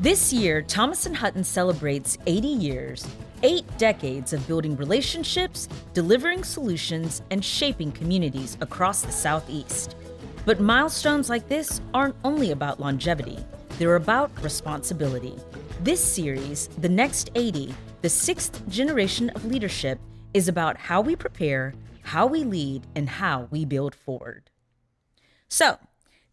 This year, Thomas Hutton celebrates 80 years, 8 decades of building relationships, delivering solutions, and shaping communities across the Southeast. But milestones like this aren't only about longevity, they're about responsibility. This series, The Next 80, the 6th generation of leadership, is about how we prepare, how we lead, and how we build forward. So,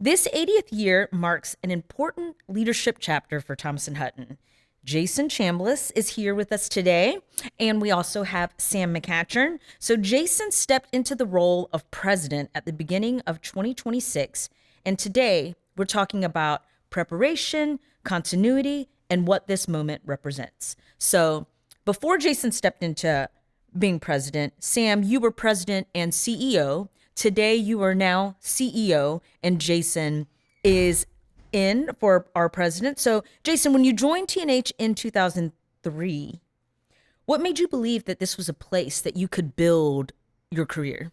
this 80th year marks an important leadership chapter for Thomas Hutton. Jason Chambless is here with us today, and we also have Sam McCachern. So Jason stepped into the role of president at the beginning of 2026, and today we're talking about preparation, continuity, and what this moment represents. So before Jason stepped into being president, Sam, you were president and CEO. Today, you are now CEO, and Jason is in for our president. So, Jason, when you joined TNH in 2003, what made you believe that this was a place that you could build your career?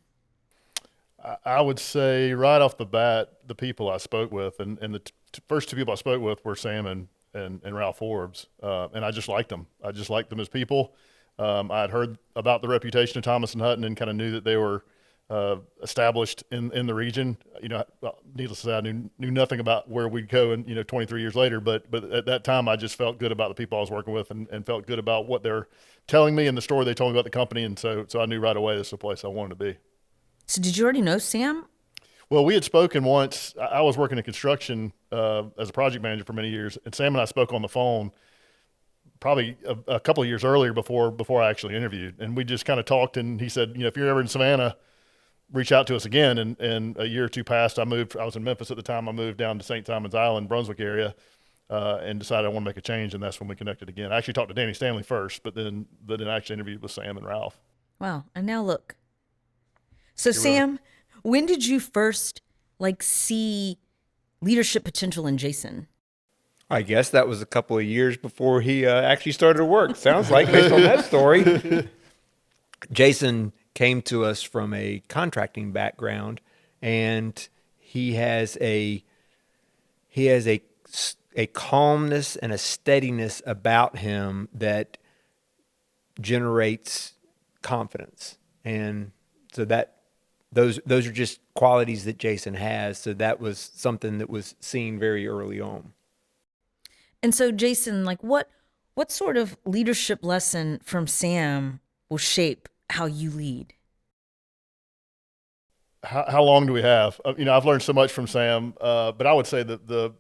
I would say right off the bat, the people I spoke with, and the first two people I spoke with were Sam and Ralph Forbes, and I just liked them. I just liked them as people. I had heard about the reputation of Thomas and Hutton and kind of knew that they were established in the region. Needless to say, I knew nothing about where we'd go in 23 years later, but at that time I just felt good about the people I was working with and felt good about what they're telling me and the story they told me about the company, and so I knew right away this is a place I wanted to be. So did you already know Sam? Well, we had spoken once. I was working in construction as a project manager for many years, and Sam and I spoke on the phone probably a couple of years earlier before I actually interviewed, and we just kind of talked, and he said, if you're ever in Savannah, reach out to us again. And a year or two passed. I was in Memphis at the time. I moved down to St. Simon's Island, Brunswick area, and decided I want to make a change. And that's when we connected again. I actually talked to Danny Stanley first, but then I actually interviewed with Sam and Ralph. Wow. And now look. So Sam, when did you first see leadership potential in Jason? I guess that was a couple of years before he actually started to work. Sounds like, based on that story. Jason came to us from a contracting background, and he has a calmness and a steadiness about him that generates confidence. And so those are just qualities that Jason has. So that was something that was seen very early on. And so Jason, what sort of leadership lesson from Sam will shape how you lead? How long do we have? I've learned so much from Sam, but I would say that the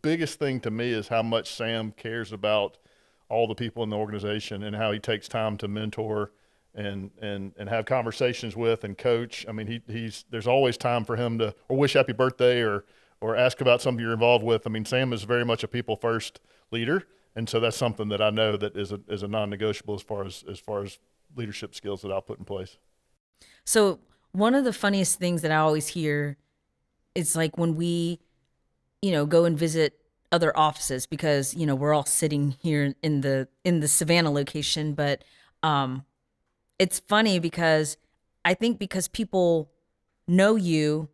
biggest thing to me is how much Sam cares about all the people in the organization and how he takes time to mentor and have conversations with and coach. I mean, there's always time for him to wish happy birthday or ask about something you're involved with. I mean, Sam is very much a people first leader, and so that's something that I know that is a non-negotiable as far as leadership skills that I'll put in place. So one of the funniest things that I always hear is when we, go and visit other offices, because, we're all sitting here in the Savannah location, but it's funny because I think because people know you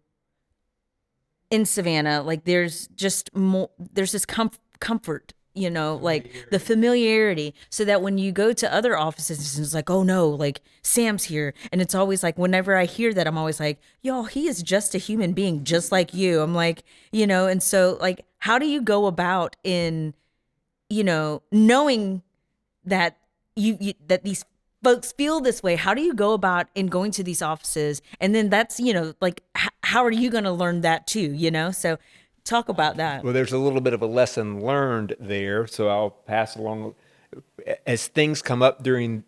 in Savannah, there's just more, there's this comfort, the familiarity, so that when you go to other offices, it's oh no, Sam's here. And it's always whenever I hear that, I'm always yo, he is just a human being, just like you. I'm and so how do you go about in, knowing that that these folks feel this way? How do you go about in going to these offices? And then that's, how are you going to learn that too, So talk about that. Well, there's a little bit of a lesson learned there, so I'll pass along. As things come up during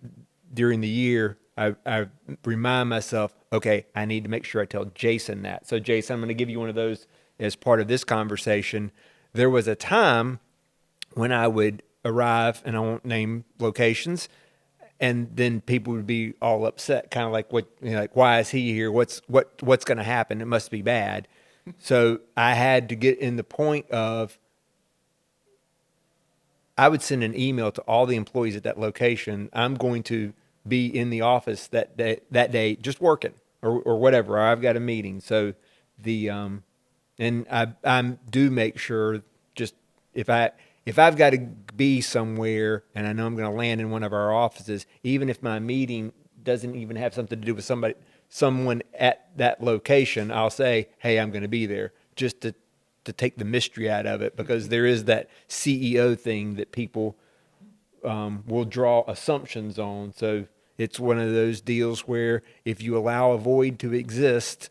the year, I remind myself, okay, I need to make sure I tell Jason that. So Jason, I'm going to give you one of those as part of this conversation. There was a time when I would arrive, and I won't name locations, and then people would be all upset, kind of what, why is he here? What's going to happen? It must be bad. So I had to get in the point of, I would send an email to all the employees at that location. I'm going to be in the office that day just working or whatever, or I've got a meeting. So and I do make sure, just if if I've got to be somewhere and I know I'm going to land in one of our offices, even if my meeting doesn't even have something to do with someone at that location, I'll say, hey, I'm going to be there, just to take the mystery out of it, because there is that CEO thing that people will draw assumptions on. So it's one of those deals where if you allow a void to exist,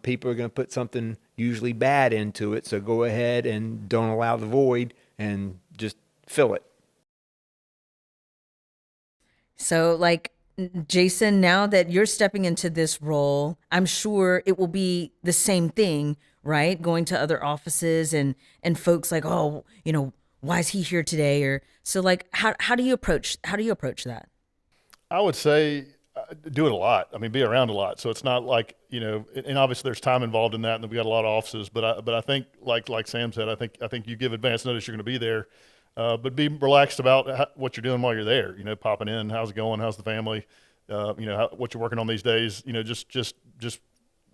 people are going to put something usually bad into it. So go ahead and don't allow the void and just fill it. So, like, Jason, now that you're stepping into this role, I'm sure it will be the same thing, right? Going to other offices and folks like, oh, why is he here today? Or so, like, how do you approach that? I would say do it a lot. I mean, be around a lot. So it's not like, and obviously there's time involved in that, and we got a lot of offices. But I think like Sam said, I think you give advance notice you're going to be there, but be relaxed about what you're doing while you're there. Popping in, how's it going, how's the family, what you're working on these days. Just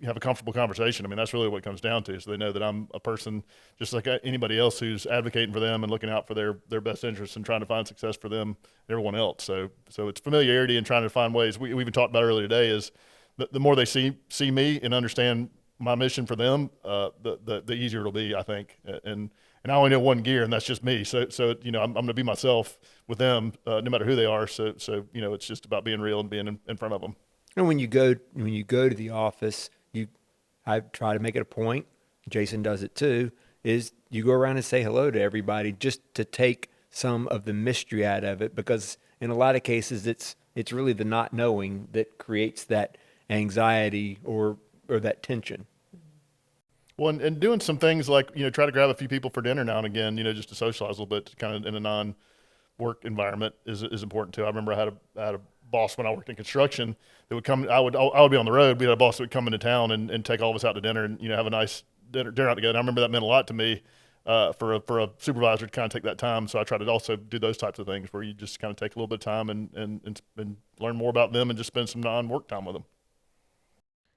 have a comfortable conversation. I mean, that's really what it comes down to. So they know that I'm a person just like anybody else who's advocating for them and looking out for their best interests and trying to find success for them and everyone else. So it's familiarity and trying to find ways. We even talked about earlier today is the more they see me and understand my mission for them, the easier it'll be, I think. And I only know one gear, and that's just me. So I'm going to be myself with them, no matter who they are. So it's just about being real and being in front of them. And when you go to the office, I try to make it a point, Jason does it too, is you go around and say hello to everybody just to take some of the mystery out of it, because in a lot of cases it's really the not knowing that creates that anxiety or that tension. Well, and doing some things like, try to grab a few people for dinner now and again, just to socialize a little bit, kind of in a non-work environment is important too. I remember I had a boss when I worked in construction that would come. I would be on the road. We had a boss that would come into town and take all of us out to dinner and have a nice dinner out together. And I remember that meant a lot to me for a supervisor to kind of take that time. So I try to also do those types of things where you just kind of take a little bit of time and learn more about them and just spend some non-work time with them.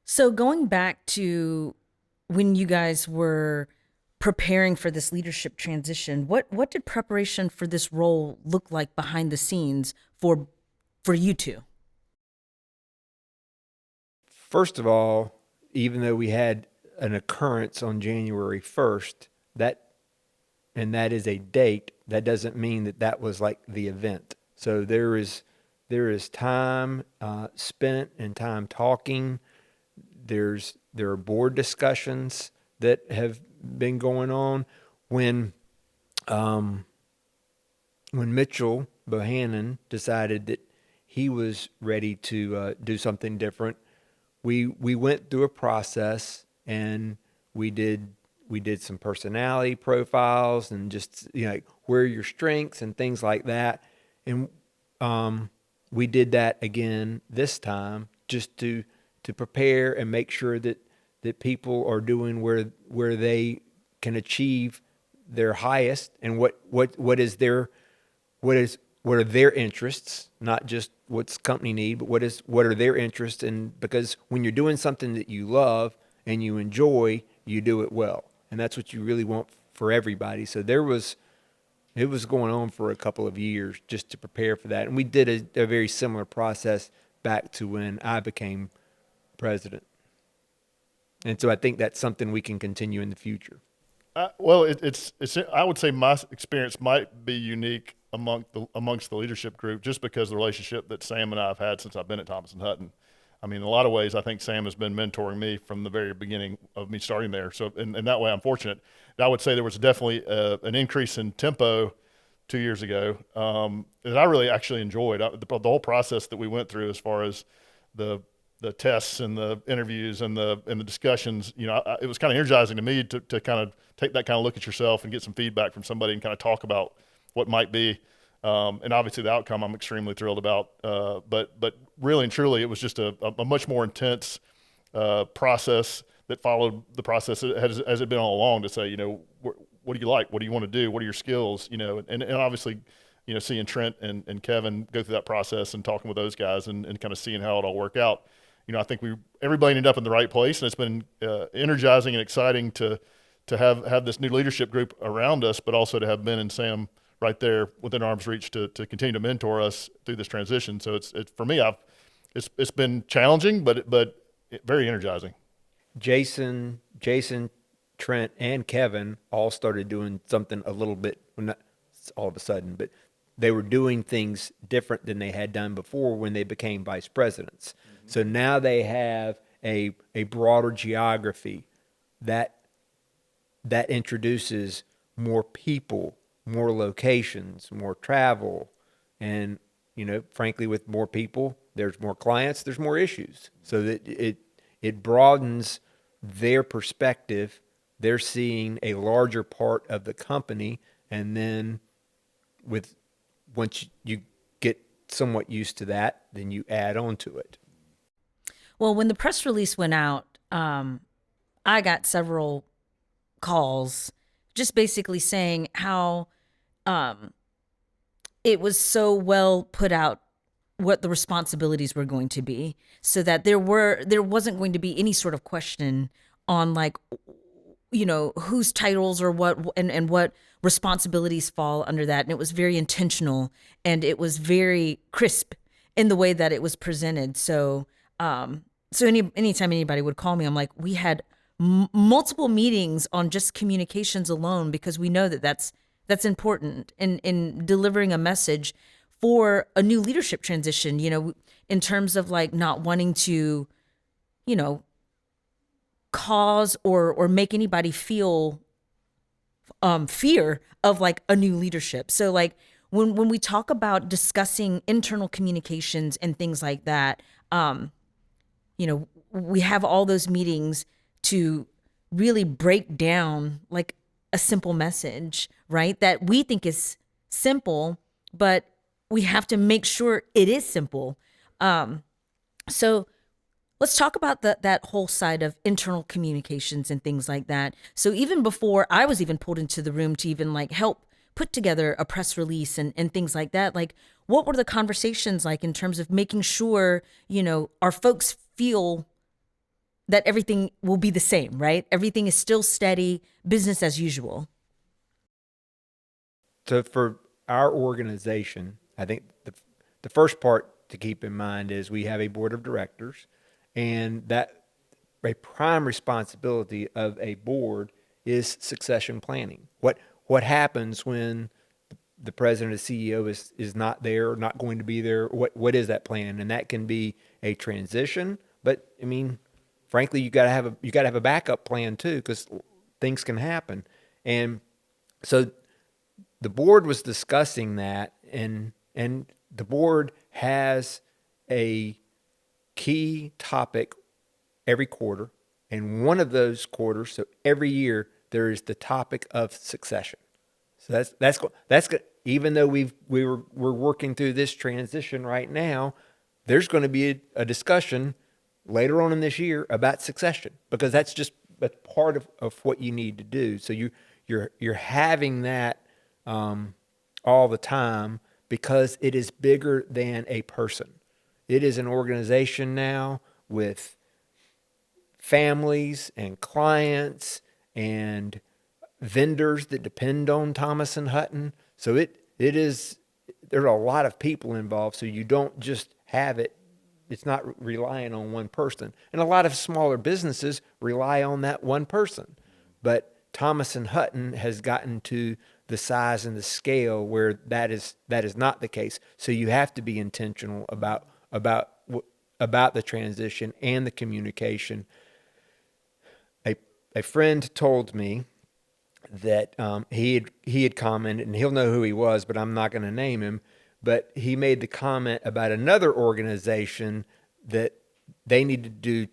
So going back to when you guys were preparing for this leadership transition, what did preparation for this role look like behind the scenes for you two? First of all, even though we had an occurrence on January 1st, that is a date, that doesn't mean that was like the event. So there is time spent and time talking. There are board discussions that have been going on. When Mitchell Bohannon decided that he was ready to do something different, we went through a process, and we did some personality profiles and just like where are your strengths and things like that. And we did that again this time just to prepare and make sure that people are doing where they can achieve their highest, and what are their interests, not just what's company need, but what are their interests. And because when you're doing something that you love and you enjoy, you do it well, and that's what you really want for everybody. So it was going on for a couple of years just to prepare for that, and we did a very similar process back to when I became president. And so I think that's something we can continue in the future. Well, it's. I would say my experience might be unique amongst the leadership group, just because of the relationship that Sam and I have had since I've been at Thomas Hutton. I mean, in a lot of ways, I think Sam has been mentoring me from the very beginning of me starting there. So, in that way, I'm fortunate. And I would say there was definitely an increase in tempo 2 years ago that I really actually enjoyed. The whole process that we went through, as far as the tests and the interviews and the discussions, it was kind of energizing to me to kind of take that kind of look at yourself and get some feedback from somebody and kind of talk about what might be. And obviously the outcome I'm extremely thrilled about. But really and truly, it was just a much more intense process that followed the process as it had been all along, to say, what do you like? What do you want to do? What are your skills? And obviously, seeing Trent and Kevin go through that process and talking with those guys and kind of seeing how it all worked out. I think everybody ended up in the right place, and it's been energizing and exciting to have this new leadership group around us, but also to have Ben and Sam right there within arm's reach to continue to mentor us through this transition. So it's for me, it's been challenging, but very energizing. Jason, Trent, and Kevin all started doing something a little bit, well, not all of a sudden, but they were doing things different than they had done before when they became vice presidents. Mm-hmm. So now they have a broader geography that introduces more people, more locations, more travel, and frankly, with more people, there's more clients, there's more issues. So that it broadens their perspective. They're seeing a larger part of the company, and then once you get somewhat used to that, then you add on to it. Well, when the press release went out, I got several calls just basically saying how it was so well put out what the responsibilities were going to be, so that there wasn't going to be any sort of question on whose titles or what and what responsibilities fall under that. And it was very intentional, and it was very crisp in the way that it was presented. So anytime anybody would call me, I'm like, we had multiple meetings on just communications alone, because we know that that's important in delivering a message for a new leadership transition, in terms of not wanting to, cause or make anybody feel fear of a new leadership. So when we talk about discussing internal communications and things like that, we have all those meetings to really break down a simple message, right? That we think is simple, but we have to make sure it is simple. So let's talk about that whole side of internal communications and things like that. So even before I was even pulled into the room to even help put together a press release and things like that, what were the conversations like in terms of making sure, our folks feel that everything will be the same, right? Everything is still steady, business as usual. So for our organization, I think the first part to keep in mind is we have a board of directors, and that a prime responsibility of a board is succession planning. What happens when the president or CEO is not there, or not going to be there? What is that plan? And that can be a transition, but I mean, frankly, you got to have a backup plan too, because things can happen. And so the board was discussing that, and the board has a key topic every quarter, and one of those quarters, so every year, there is the topic of succession. So that's good. Even though we're working through this transition right now, there's going to be a discussion later on in this year about succession, because that's part of what you need to do. So you're having that all the time, because it is bigger than a person. It is an organization now with families and clients and vendors that depend on Thomas and Hutton. So there's a lot of people involved. So you don't just have it. It's not relying on one person. And a lot of smaller businesses rely on that one person. But Thomas and Hutton has gotten to the size and the scale where that is not the case. So you have to be intentional about the transition and the communication. A friend told me that he had commented, and he'll know who he was, but I'm not going to name him. But he made the comment about another organization that they need to do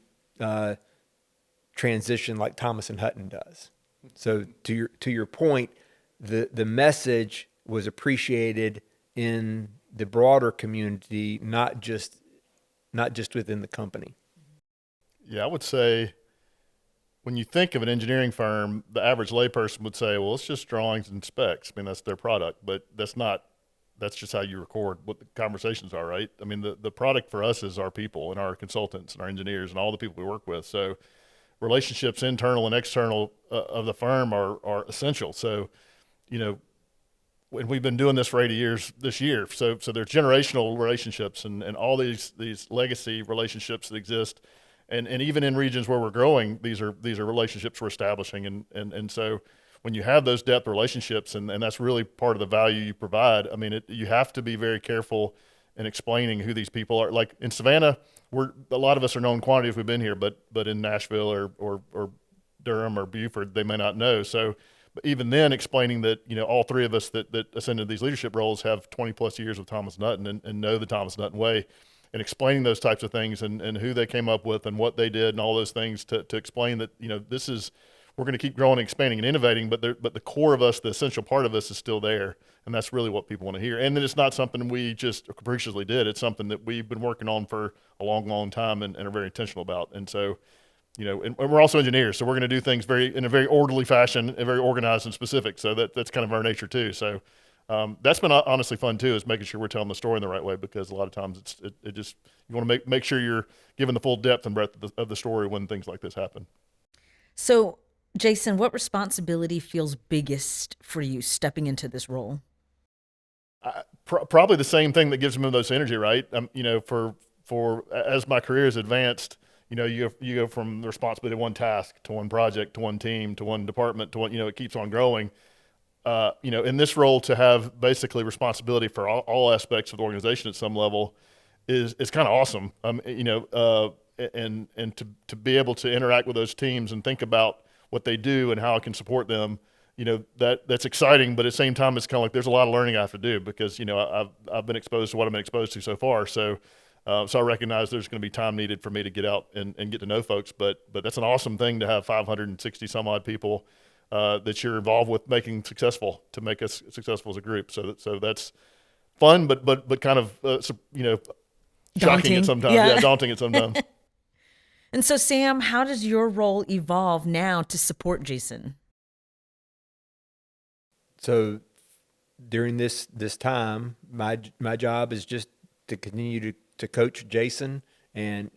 transition like Thomas and Hutton does. So to your point, the message was appreciated in the broader community, not just within the company. Yeah, I would say when you think of an engineering firm, the average layperson would say, well, it's just drawings and specs. I mean, that's their product, but that's just how you record what the conversations are, right? I mean, the product for us is our people and our consultants and our engineers and all the people we work with. So relationships, internal and external, of the firm are essential. So, and we've been doing this for 80 years this year. So there's generational relationships and all these legacy relationships that exist. And even in regions where we're growing, these are relationships we're establishing. And so when you have those depth relationships, and that's really part of the value you provide, I mean, you have to be very careful in explaining who these people are. Like in Savannah, a lot of us are known quantity if we've been here, but in Nashville or Durham or Beaufort, they may not know. So, but even then, explaining that, all three of us that ascended these leadership roles have 20 plus years with Thomas Hutton and know the Thomas Hutton way, and explaining those types of things and who they came up with and what they did and all those things to explain that, this is, we're going to keep growing and expanding and innovating, but the core of us, the essential part of us is still there. And that's really what people want to hear. And then it's not something we just capriciously did. It's something that we've been working on for a long, long time and are very intentional about. And so, and we're also engineers, so we're going to do things in a very orderly fashion and very organized and specific. So that's kind of our nature too. So that's been honestly fun too, is making sure we're telling the story in the right way, because a lot of times it just, you want to make sure you're giving the full depth and breadth of the story when things like this happen. So, Jason, what responsibility feels biggest for you stepping into this role? Probably the same thing that gives me most energy, right? For as my career has advanced, you go from the responsibility of one task to one project to one team to one department to one, it keeps on growing. In this role, to have basically responsibility for all aspects of the organization at some level is kind of awesome. And to be able to interact with those teams and think about what they do and how I can support them, that's exciting. But at the same time, it's kind of like there's a lot of learning I have to do, because I've been exposed to what I've been exposed to so far. So I recognize there's going to be time needed for me to get out and get to know folks. But that's an awesome thing to have 560 some odd people that you're involved with making successful, to make us successful as a group. So that's fun, but kind of shocking Daunting. at sometimes. Yeah. Yeah, daunting at sometimes. And so, Sam, how does your role evolve now to support Jason? So during this time, my job is just to continue to coach Jason and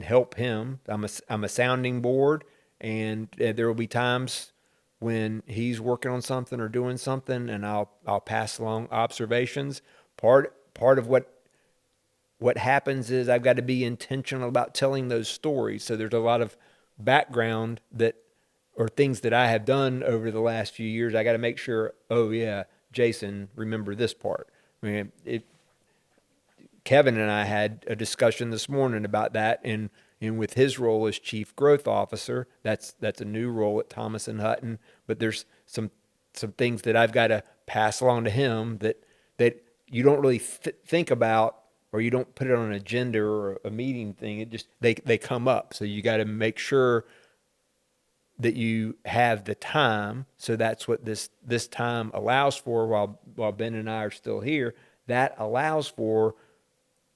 help him. I'm a sounding board, and there will be times when he's working on something or doing something, and I'll pass along observations. Part of what happens is I've got to be intentional about telling those stories. So there's a lot of background or things that I have done over the last few years. I got to make sure, oh yeah, Jason, remember this part. I mean, Kevin and I had a discussion this morning about that, and with his role as Chief Growth Officer, that's a new role at Thomas and Hutton. But there's some things that I've got to pass along to him that you don't really think about, or you don't put it on an agenda or a meeting thing. It just they come up. So you got to make sure that you have the time. So that's what this time allows for. While Ben and I are still here, that allows for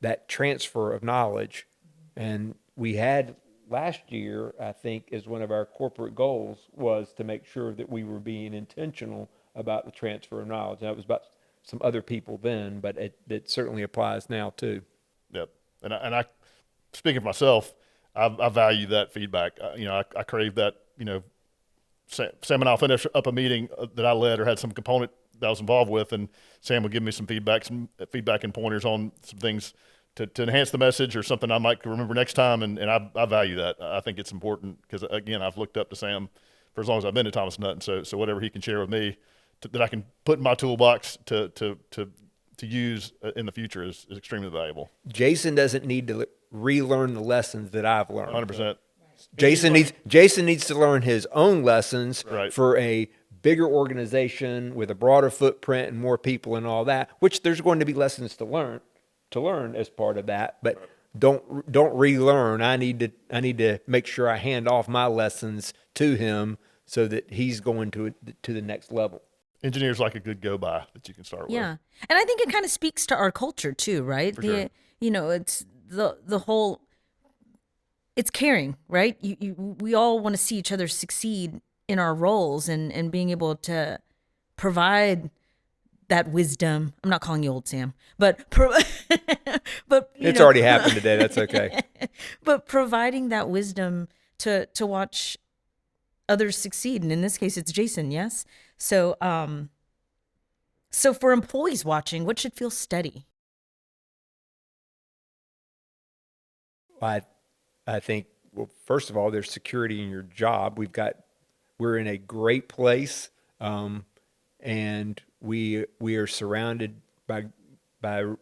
that transfer of knowledge. And we had last year, I think, as one of our corporate goals, was to make sure that we were being intentional about the transfer of knowledge. That was about some other people then, but it certainly applies now too. Yep. And I speaking for myself, I value that feedback. I crave that. Sam and I'll finish up a meeting that I led or had some component that I was involved with, and Sam would give me some feedback and pointers on some things to enhance the message or something I might remember next time. And I value that. I think it's important because, again, I've looked up to Sam for as long as I've been at Thomas Hutton. So whatever he can share with me that I can put in my toolbox to use in the future is extremely valuable. Jason doesn't need to relearn the lessons that I've learned. 100%. Jason needs to learn his own lessons for a bigger organization with a broader footprint and more people and all that, which there's going to be lessons to learn as part of that, but don't relearn. I need to make sure I hand off my lessons to him so that he's going to the next level. Engineers like a good go-by that you can start with. Yeah. And I think it kind of speaks to our culture too, right? For sure. It's the whole, it's caring, right? We all want to see each other succeed in our roles and being able to provide that wisdom. I'm not calling you old Sam, but it's already happened today. That's okay. But providing that wisdom to watch others succeed. And in this case, it's Jason. Yes. So, So for employees watching, what should feel steady? I, I think, well, first of all, there's security in your job. We're in a great place, and we are surrounded by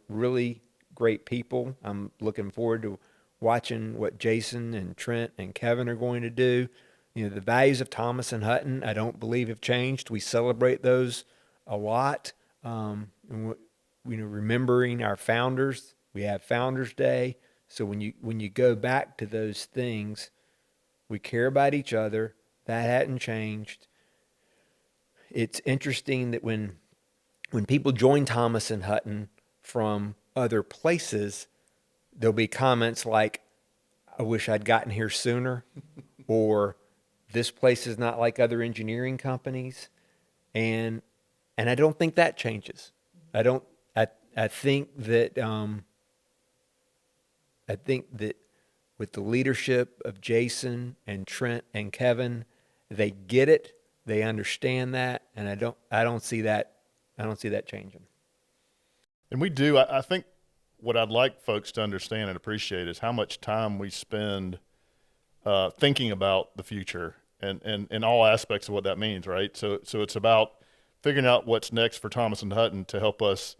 really great people. I'm looking forward to watching what Jason and Trent and Kevin are going to do. The values of Thomas and Hutton, I don't believe have changed. We celebrate those a lot. Remembering our founders, we have Founders Day. So when you go back to those things, we care about each other. That hadn't changed. It's interesting that when people join Thomas and Hutton from other places, there'll be comments like, I wish I'd gotten here sooner, or this place is not like other engineering companies. And I don't think that changes. I don't I think that with the leadership of Jason and Trent and Kevin, they get it, they understand that, and I don't see that changing. And we do. I think what I'd like folks to understand and appreciate is how much time we spend thinking about the future and all aspects of what that means, right? So it's about figuring out what's next for Thomas and Hutton to help us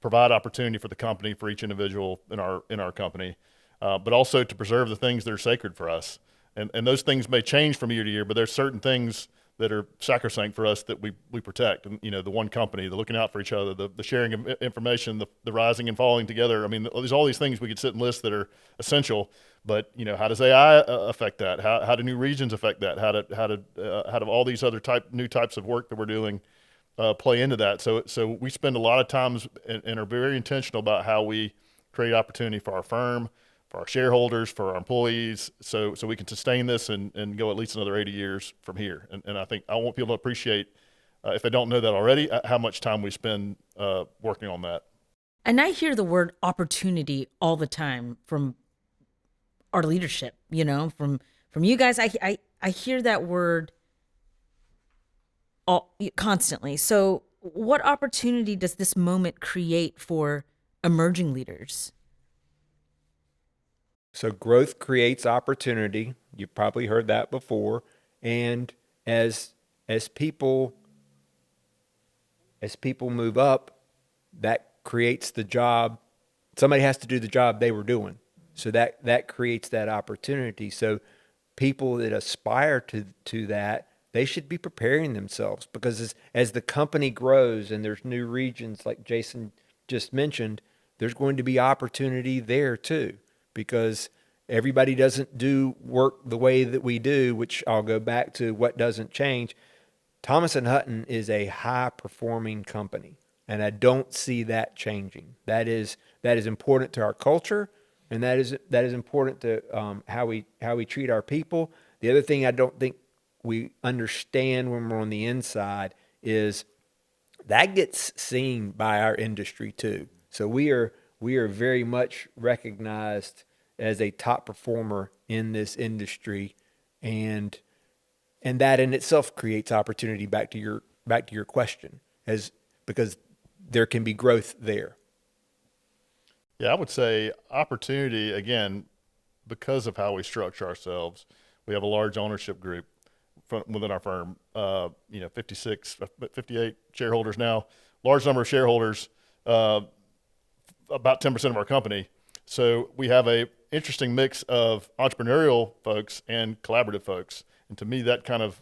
provide opportunity for the company, for each individual in our company, but also to preserve the things that are sacred for us. And those things may change from year to year, but there's certain things that are sacrosanct for us that we protect. And, the one company, the looking out for each other, the sharing of information, the rising and falling together. I mean, there's all these things we could sit and list that are essential, but, how does AI affect that? How do new regions affect that? How do all these other new types of work that we're doing play into that? So we spend a lot of times and are very intentional about how we create opportunity for our firm, for our shareholders, for our employees, so we can sustain this and go at least another 80 years from here. And I think I want people to appreciate, if they don't know that already, how much time we spend working on that. And I hear the word opportunity all the time from our leadership, from you guys. I hear that word constantly. So what opportunity does this moment create for emerging leaders? So growth creates opportunity. You've probably heard that before. And as people move up, that creates the job. Somebody has to do the job they were doing. So that creates that opportunity. So people that aspire to that, they should be preparing themselves, because as the company grows and there's new regions like Jason just mentioned, there's going to be opportunity there too, because everybody doesn't do work the way that we do, which I'll go back to what doesn't change. Thomas and Hutton is a high performing company, and I don't see that changing. That is important to our culture, and that is important to how we treat our people. The other thing I don't think we understand when we're on the inside is that gets seen by our industry too. So we are very much recognized as a top performer in this industry, and that in itself creates opportunity. Back to your question, because there can be growth there. Yeah, I would say opportunity, again, because of how we structure ourselves. We have a large ownership group within our firm, 58 shareholders now, large number of shareholders, about 10% of our company. So we have a interesting mix of entrepreneurial folks and collaborative folks. And to me, that kind of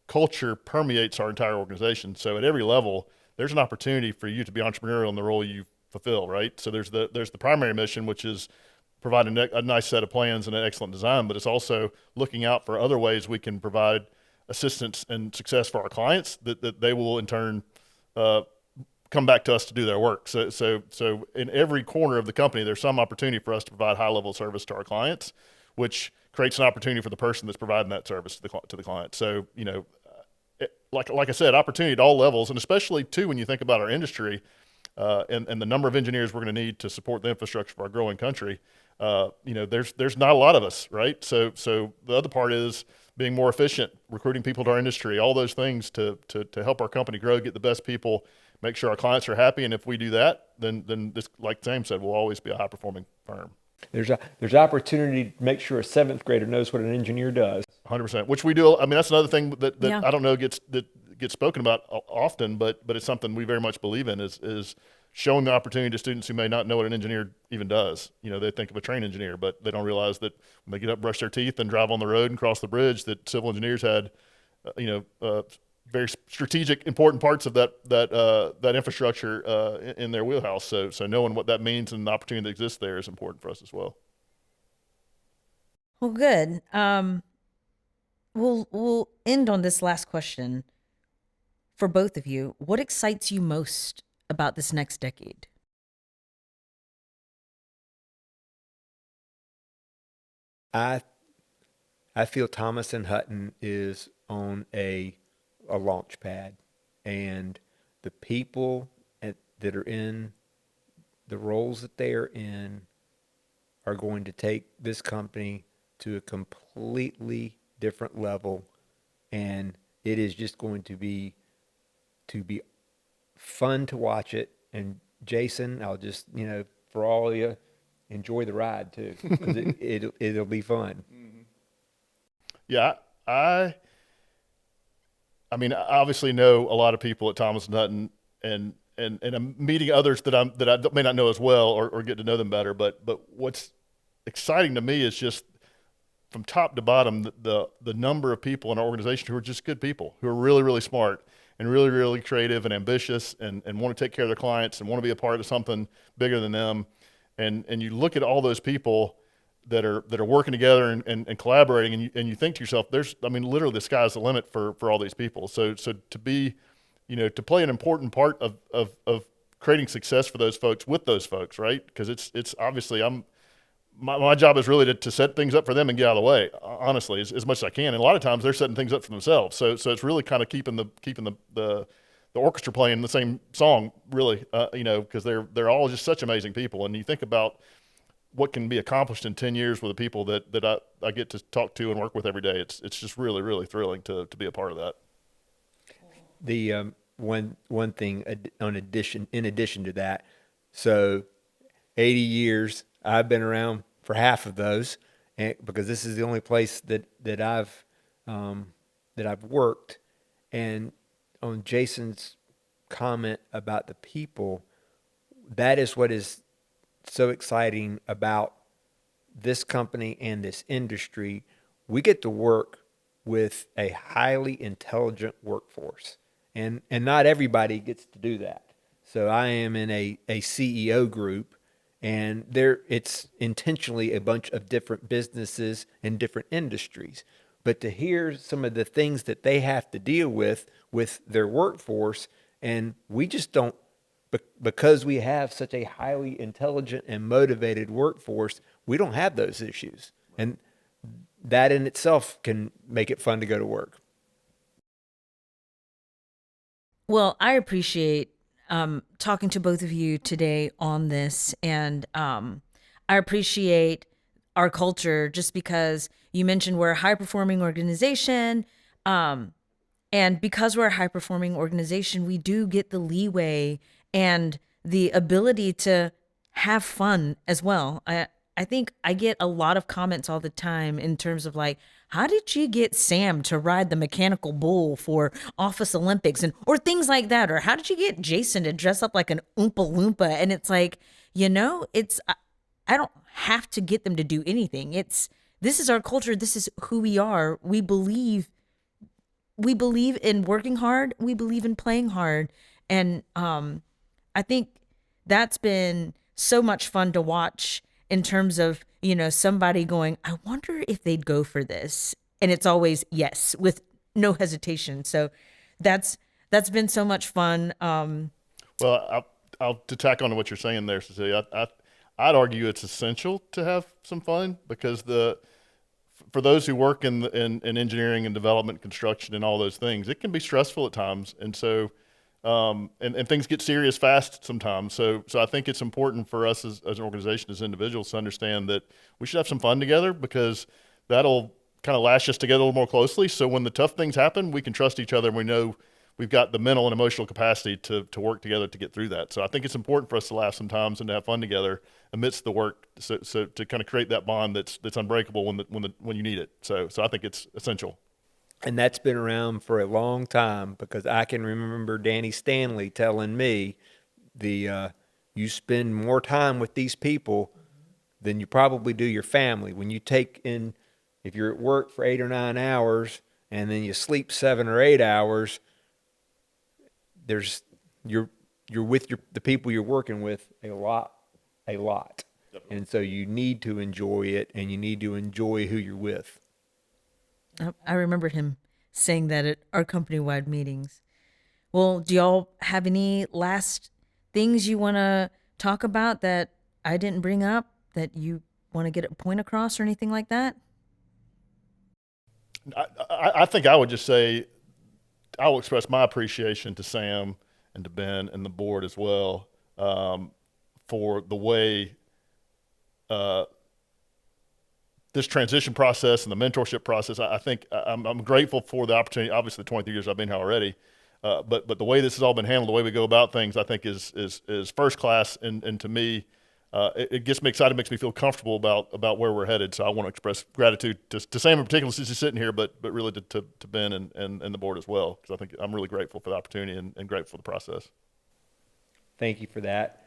culture permeates our entire organization. So at every level, there's an opportunity for you to be entrepreneurial in the role you fulfill, right? So there's the primary mission, which is providing a nice set of plans and an excellent design, but it's also looking out for other ways we can provide assistance and success for our clients that they will in turn come back to us to do their work. So in every corner of the company, there's some opportunity for us to provide high level service to our clients, which creates an opportunity for the person that's providing that service to the client. So, like I said, opportunity at all levels, and especially too, when you think about our industry, and the number of engineers we're going to need to support the infrastructure of our growing country, there's not a lot of us, right? So the other part is being more efficient, recruiting people to our industry, all those things to help our company grow, get the best people, make sure our clients are happy. And if we do that, then this, like Sam said, we'll always be a high performing firm. There's opportunity to make sure a seventh grader knows what an engineer does. 100%, which we do. I mean, that's another thing that Yeah. I don't know gets spoken about often, but it's something we very much believe in is showing the opportunity to students who may not know what an engineer even does. You know, they think of a train engineer, but they don't realize that when they get up, brush their teeth, and drive on the road and cross the bridge, that civil engineers had, very strategic, important parts of that infrastructure in their wheelhouse. So knowing what that means and the opportunity that exists there is important for us as well. Well, good. We'll end on this last question for both of you. What excites you most about this next decade? I feel Thomas and Hutton is on a launch pad, and the people that are in the roles that they are in are going to take this company to a completely different level, and it is just going to be fun to watch it. And Jason, I'll just, for all of you, enjoy the ride too, because it'll be fun. Yeah, I mean, I obviously know a lot of people at Thomas and Hutton, and I'm meeting others that I may not know as well, or get to know them better. But what's exciting to me is just from top to bottom the number of people in our organization who are just good people, who are really, really smart and really, really creative and ambitious, and want to take care of their clients and want to be a part of something bigger than them. And you look at all those people that are working together and collaborating, and you think to yourself, literally the sky's the limit for all these people. So to be, to play an important part of creating success for those folks with those folks, right? Because it's obviously my job is really to set things up for them and get out of the way, honestly, as much as I can. And a lot of times they're setting things up for themselves. So it's really kind of keeping the orchestra playing the same song, really, because they're all just such amazing people. And you think about what can be accomplished in 10 years with the people that I get to talk to and work with every day. It's just really, really thrilling to be a part of that. The one thing in addition to that, so 80 years, I've been around for half of those, and because this is the only place that I've worked. And on Jason's comment about the people, that is what is so exciting about this company and this industry. We get to work with a highly intelligent workforce, and not everybody gets to do that. So I am in a CEO group, and it's intentionally a bunch of different businesses and different industries. But to hear some of the things that they have to deal with their workforce, and we just don't, because we have such a highly intelligent and motivated workforce, we don't have those issues. And that in itself can make it fun to go to work. Well, I appreciate talking to both of you today on this, and I appreciate our culture just because you mentioned we're a high-performing organization, and because we're a high-performing organization, we do get the leeway and the ability to have fun as well. I think I get a lot of comments all the time in terms of like, how did you get Sam to ride the mechanical bull for Office Olympics or things like that? Or how did you get Jason to dress up like an Oompa Loompa? And it's like, I don't have to get them to do anything. This is our culture. This is who we are. We believe in working hard. We believe in playing hard. And I think that's been so much fun to watch in terms of, somebody going, I wonder if they'd go for this. And it's always yes, with no hesitation. So that's been so much fun. Well, I'll to tack on to what you're saying there, Cecilia, I'd argue it's essential to have some fun, because for those who work in engineering and development, construction, and all those things, it can be stressful at times. And so, and things get serious fast sometimes. So I think it's important for us as an organization, as individuals, to understand that we should have some fun together, because that'll kind of lash us together a little more closely. So when the tough things happen, we can trust each other, and we know we've got the mental and emotional capacity to work together to get through that. So I think it's important for us to laugh sometimes and to have fun together amidst the work, so to kind of create that bond that's unbreakable when you need it. So I think it's essential. And that's been around for a long time, because I can remember Danny Stanley telling me you spend more time with these people than you probably do your family. When you if you're at work for 8 or 9 hours and then you sleep 7 or 8 hours, you're with the people you're working with a lot. Definitely. And so you need to enjoy it, and you need to enjoy who you're with. I remember him saying that at our company-wide meetings. Well, do y'all have any last things you want to talk about that I didn't bring up that you want to get a point across or anything like that? I think I would just say I will express my appreciation to Sam and to Ben and the board as well, for the way this transition process and the mentorship process. I think I'm grateful for the opportunity. Obviously, the 23 years I've been here already, but the way this has all been handled, the way we go about things, I think is first class. And to me, it gets me excited, makes me feel comfortable about where we're headed. So I want to express gratitude to Sam in particular, since he's sitting here, but really to Ben and the board as well, because I think I'm really grateful for the opportunity and grateful for the process. Thank you for that.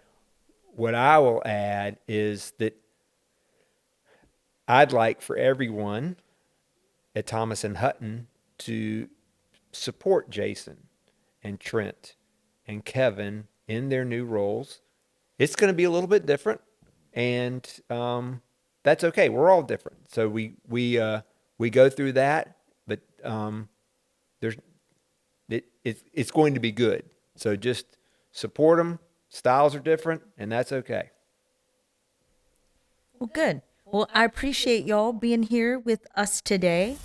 What I will add is that I'd like for everyone at Thomas and Hutton to support Jason and Trent and Kevin in their new roles. It's going to be a little bit different, and that's okay. We're all different, so we go through that, but it's going to be good. So just support them. Styles are different, and that's okay. Well, good. Well, I appreciate y'all being here with us today.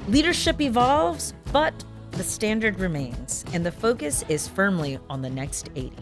Leadership evolves, but the standard remains, and the focus is firmly on the next 80.